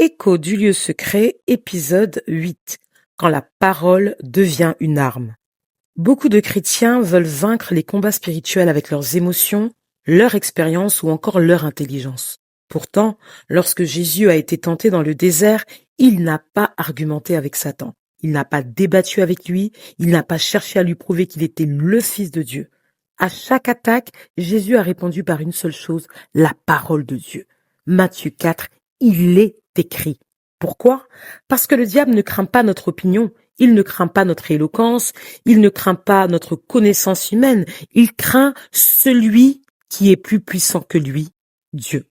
Écho du lieu secret, épisode 8. Quand la parole devient une arme. Beaucoup de chrétiens veulent vaincre les combats spirituels avec leurs émotions, leur expérience ou encore leur intelligence. Pourtant, lorsque Jésus a été tenté dans le désert, il n'a pas argumenté avec Satan. Il n'a pas débattu avec lui, il n'a pas cherché à lui prouver qu'il était le Fils de Dieu. À chaque attaque, Jésus a répondu par une seule chose, la parole de Dieu. Matthieu 4, il est écrit. Pourquoi? Parce que le diable ne craint pas notre opinion, il ne craint pas notre éloquence, il ne craint pas notre connaissance humaine, il craint celui qui est plus puissant que lui, Dieu.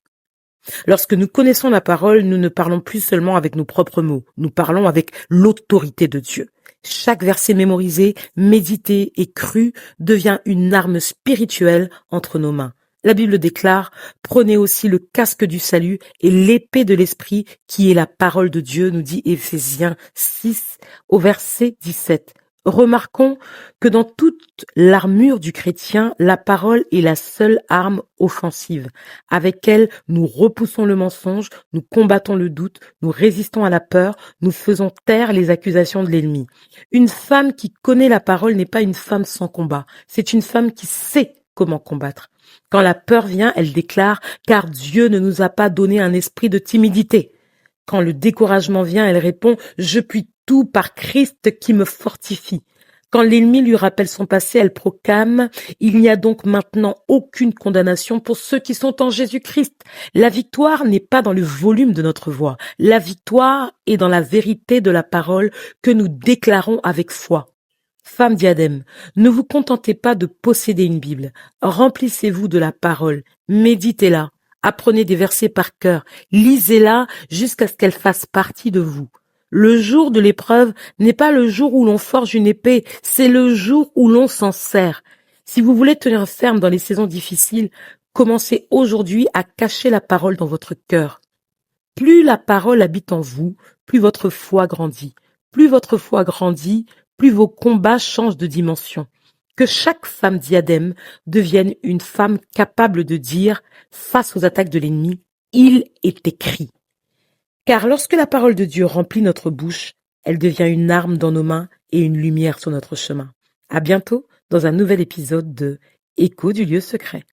Lorsque nous connaissons la parole, nous ne parlons plus seulement avec nos propres mots, nous parlons avec l'autorité de Dieu. Chaque verset mémorisé, médité et cru devient une arme spirituelle entre nos mains. La Bible déclare, prenez aussi le casque du salut et l'épée de l'esprit qui est la parole de Dieu, nous dit Éphésiens 6 au verset 17. Remarquons que dans toute l'armure du chrétien, la parole est la seule arme offensive. Avec elle, nous repoussons le mensonge, nous combattons le doute, nous résistons à la peur, nous faisons taire les accusations de l'ennemi. Une femme qui connaît la parole n'est pas une femme sans combat, c'est une femme qui sait comment combattre. Quand la peur vient, elle déclare « Car Dieu ne nous a pas donné un esprit de timidité ». Quand le découragement vient, elle répond « Je puis tout par Christ qui me fortifie ». Quand l'ennemi lui rappelle son passé, elle proclame « Il n'y a donc maintenant aucune condamnation pour ceux qui sont en Jésus-Christ ». La victoire n'est pas dans le volume de notre voix. La victoire est dans la vérité de la parole que nous déclarons avec foi. Femme diadème, ne vous contentez pas de posséder une Bible. Remplissez-vous de la parole, méditez-la, apprenez des versets par cœur, lisez-la jusqu'à ce qu'elle fasse partie de vous. Le jour de l'épreuve n'est pas le jour où l'on forge une épée, c'est le jour où l'on s'en sert. Si vous voulez tenir ferme dans les saisons difficiles, commencez aujourd'hui à cacher la parole dans votre cœur. Plus la parole habite en vous, plus votre foi grandit. Plus votre foi grandit, plus vos combats changent de dimension. Que chaque femme diadème devienne une femme capable de dire, face aux attaques de l'ennemi, il est écrit. Car lorsque la parole de Dieu remplit notre bouche, elle devient une arme dans nos mains et une lumière sur notre chemin. À bientôt dans un nouvel épisode de Écho du lieu secret.